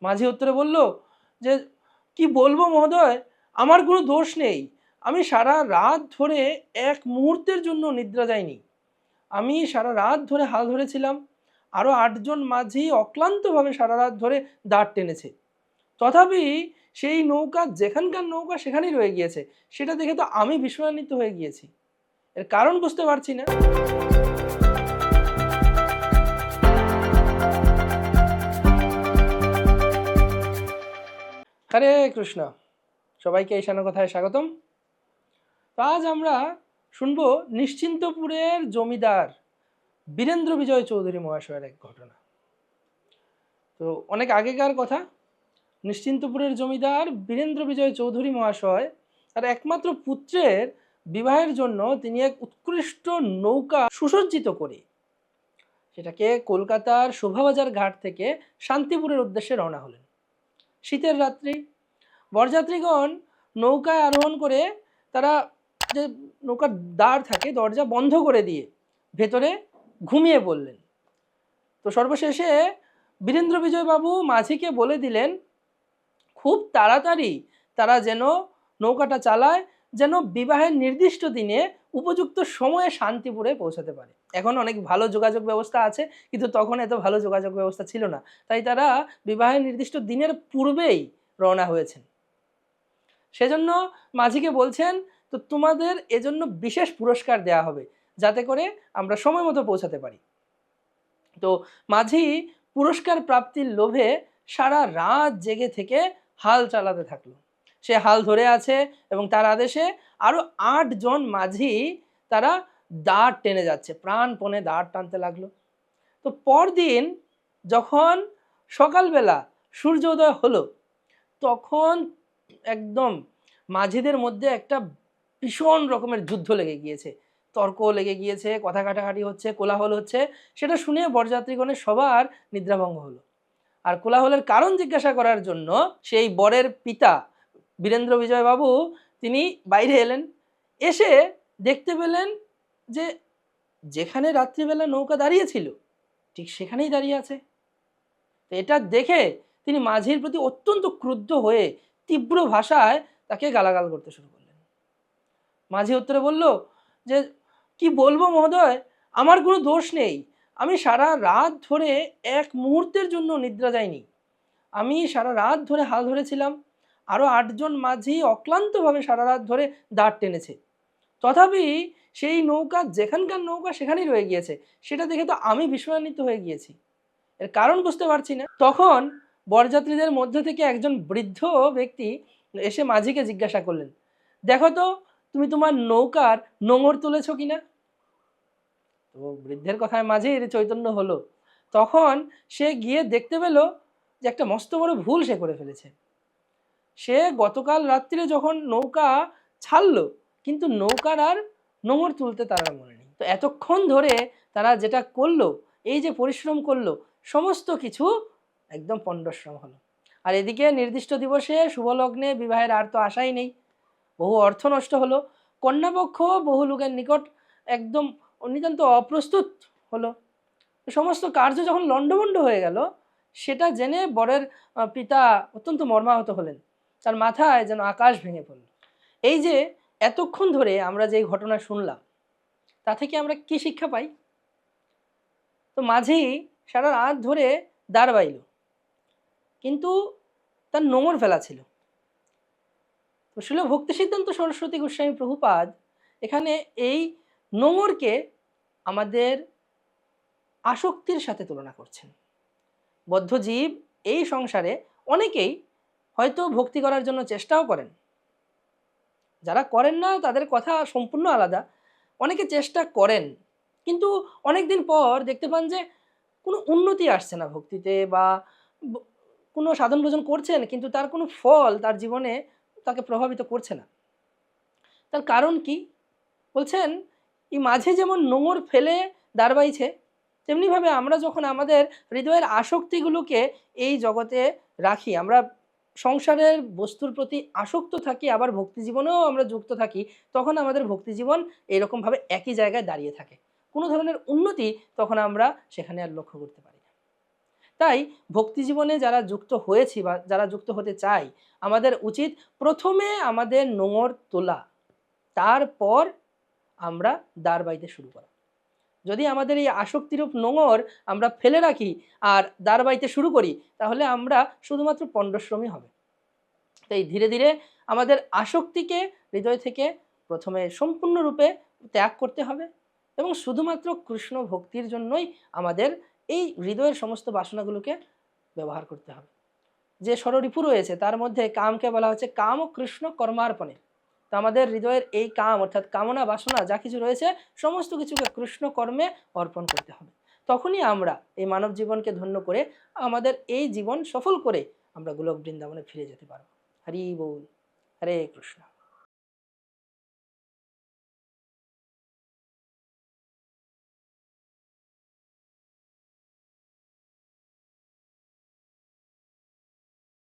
মাঝি উত্তরে বলল যে কি বলবো মহোদয়, আমার কোনো দোষ নেই। আমি সারা রাত ধরে এক মুহূর্তের জন্য নিদ্রা যাইনি। আমি সারা রাত ধরে হাল ধরেছিলাম। আরও 8জন মাঝি অক্লান্তভাবে সারা রাত ধরে দাঁড় টেনেছে। তথাপি সেই নৌকা যেখানকার নৌকা সেখানেই রয়ে গিয়েছে। সেটা দেখে তো আমি বিস্ময়ান্বিত হয়ে গিয়েছি। এর কারণ বুঝতে পারছি না। হরে কৃষ্ণ, সবাইকে ঈশান কথায় স্বাগতম। তো আজ আমরা শুনবো নিশ্চিন্তপুরের জমিদার বীরেন্দ্র বিজয় চৌধুরী মহাশয়ের এক ঘটনা। তো অনেক আগেকার কথা। নিশ্চিন্তপুরের জমিদার বীরেন্দ্র বিজয় চৌধুরী মহাশয় তার একমাত্র পুত্রের বিবাহের জন্য তিনি এক উৎকৃষ্ট নৌকা সুসজ্জিত করে সেটাকে কলকাতার শোভাবাজার ঘাট থেকে শান্তিপুরের উদ্দেশ্যে রওনা হলেন। শীতের রাত্রি, বরযাত্রীগণ নৌকায় আরোহণ করে তারা যে নৌকার দ্বার থাকে দরজা বন্ধ করে দিয়ে ভেতরে ঘুমিয়ে পড়লেন। তো সর্বশেষে বীরেন্দ্র বিজয় বাবু মাঝিকে বলে দিলেন খুব তাড়াতাড়ি তারা যেন নৌকাটা চালায়, যেন বিবাহের নির্দিষ্ট দিনে উপযুক্ত সময়ে শান্তিপুরে পৌঁছাতে পারে। এখন অনেক ভালো যোগাযোগ ব্যবস্থা আছে, কিন্তু তখন এত ভালো যোগাযোগ ব্যবস্থা ছিল না। তাই তারা বিবাহের নির্দিষ্ট দিনের পূর্বেই রওনা হয়েছেন। সেজন্য মাঝিকে বলছেন, তো তোমাদের এজন্য বিশেষ পুরস্কার দেয়া হবে যাতে করে আমরা সময় মতো পৌঁছাতে পারি। তো মাঝি পুরস্কার প্রাপ্তির লোভে সারা রাত জেগে থেকে হাল চালাতে থাকলো। সে হাল ধরে আছে এবং তার আদেশে আরো 8জন মাঝি তারা দাঁড় টেনে যাচ্ছে, প্রাণপণে দাঁড় টানতে লাগলো। তো পরদিন যখন সকালবেলা সূর্যোদয় হলো, তখন একদম মাঝিদের মধ্যে একটা ভীষণ রকমের যুদ্ধ লেগে গিয়েছে, তর্ক লেগে গিয়েছে, কথা কাটাকাটি হচ্ছে, কোলাহল হচ্ছে। সেটা শুনে বরযাত্রীগণের সবার নিদ্রাভঙ্গ হলো। আর কোলাহলের কারণ জিজ্ঞাসা করার জন্য সেই বরের পিতা বীরেন্দ্র বিজয় বাবু তিনি বাইরে এলেন। এসে দেখতে পেলেন যে যেখানে রাত্রিবেলা নৌকা দাঁড়িয়েছিল ঠিক সেখানেই দাঁড়িয়ে আছে। তো এটা দেখে তিনি মাঝির প্রতি অত্যন্ত ক্রুদ্ধ হয়ে তীব্র ভাষায় তাকে গালাগাল করতে শুরু করলেন। মাঝি উত্তরে বলল যে কি বলবো মহোদয়, আমার কোনো দোষ নেই। আমি সারা রাত ধরে এক মুহূর্তের জন্য নিদ্রা যাইনি। আমি সারা রাত ধরে হাল ধরেছিলাম। আরও 8জন মাঝি অক্লান্তভাবে সারা রাত ধরে দাঁড় টেনেছে। তথাপি সেই নৌকা যেখানকার নৌকা সেখানেই রয়ে গিয়েছে। সেটা দেখে তো আমি বিস্ময়ান্বিত হয়ে গিয়েছি। এর কারণ বুঝতে পারছি না। তখন বরযাত্রীদের মধ্যে থেকে একজন বৃদ্ধ ব্যক্তি এসে মাঝিকে জিজ্ঞাসা করলেন, দেখো তো তুমি তোমার নৌকার নোঙর তুলেছ কিনা। তো বৃদ্ধের কথায় মাঝির চৈতন্য হলো। তখন সে গিয়ে দেখতে পেল যে একটা মস্ত বড় ভুল সে করে ফেলেছে। সে গতকাল রাত্রিরে যখন নৌকা ছাড়লো, কিন্তু নৌকার আর নোঙর তুলতে তার মনে নেই। তো এতক্ষণ ধরে তারা যেটা করলো, এই যে পরিশ্রম করলো, সমস্ত কিছু একদম পণ্ডশ্রম হলো। আর এদিকে নির্দিষ্ট দিবসে শুভলগ্নে বিবাহের আর তো আশাই নেই। বহু অর্থ নষ্ট হলো। কন্যাপক্ষ বহু লোকের নিকট একদম নিতান্ত অপ্রস্তুত হলো। সমস্ত কার্য যখন লণ্ডভণ্ড হয়ে গেল, সেটা জেনে বরের পিতা অত্যন্ত মর্মাহত হলেন। তার মাথায় যেন আকাশ ভেঙে পড়ল। এই যে এতক্ষণ ধরে আমরা যে ঘটনা শুনলাম, তা থেকে আমরা কি শিক্ষা পাই? তো মাঝি সারা রাত ধরে দাঁড় বাইল, কিন্তু তার নোঙর ফেলা ছিল। তো শিল ভক্তি সিদ্ধান্ত সরস্বতী গোস্বামী প্রভুপাদ এখানে এই নোঙরকে আমাদের আসক্তির সাথে তুলনা করছেন। বদ্ধ জীব এই সংসারে অনেকেই হয়তো ভক্তি করার জন্য চেষ্টাও করেন, যারা করেন না তাদের কথা সম্পূর্ণ আলাদা। অনেকে চেষ্টা করেন, কিন্তু অনেক দিন পর দেখতে পান যে কোনো উন্নতি আসছে না ভক্তিতে, বা কোনো সাধন ভোজন করছেন কিন্তু তার কোনো ফল তার জীবনে তাকে প্রভাবিত করছে না। তার কারণ কি? বলছেন এই মাঝে যেমন নোঙর ফেলে দাঁড় বাইছে, তেমনিভাবে আমরা যখন আমাদের হৃদয়ের আসক্তিগুলোকে এই জগতে রাখি, আমরা সংসারের বস্তুর প্রতি আসক্ত থাকি, আবার ভক্তি জীবনেও আমরা যুক্ত থাকি, তখন আমাদের ভক্তি জীবন এইরকমভাবে একই জায়গায় দাঁড়িয়ে থাকে। কোনো ধরনের উন্নতি তখন আমরা সেখানে আর লক্ষ্য করতে পারি না। তাই ভক্তি জীবনে যারা যুক্ত হয়েছি বা যারা যুক্ত হতে চাই, আমাদের উচিত প্রথমে আমাদের নোঙর তোলা, তারপর আমরা দ্বার বাইতে শুরু করা। যদি আমাদের এই আসক্তিরূপ নোঙর আমরা ফেলে রাখি আর দ্বার বাইতে শুরু করি, তাহলে আমরা শুধুমাত্র পণ্ডশ্রমী হবে। তাই ধীরে ধীরে আমাদের আসক্তিকে হৃদয় থেকে প্রথমে সম্পূর্ণরূপে ত্যাগ করতে হবে এবং শুধুমাত্র কৃষ্ণ ভক্তির জন্যই আমাদের এই হৃদয়ের সমস্ত বাসনাগুলোকে ব্যবহার করতে হবে। যে ষড়রিপু রয়েছে তার মধ্যে কামকে বলা হচ্ছে কাম ও কৃষ্ণ কর্মার্পণে। তো আমাদের হৃদয়ের এই কাম অর্থাৎ কামনা বাসনা যা কিছু রয়েছে সমস্ত কিছুকে কৃষ্ণ কর্মে অর্পণ করতে হবে। তখনই আমরা এই মানব জীবনকে ধন্য করে আমাদের এই জীবন সফল করে আমরা গোলক বৃন্দাবনে ফিরে যেতে পারবো। হরি বল, হরে কৃষ্ণ।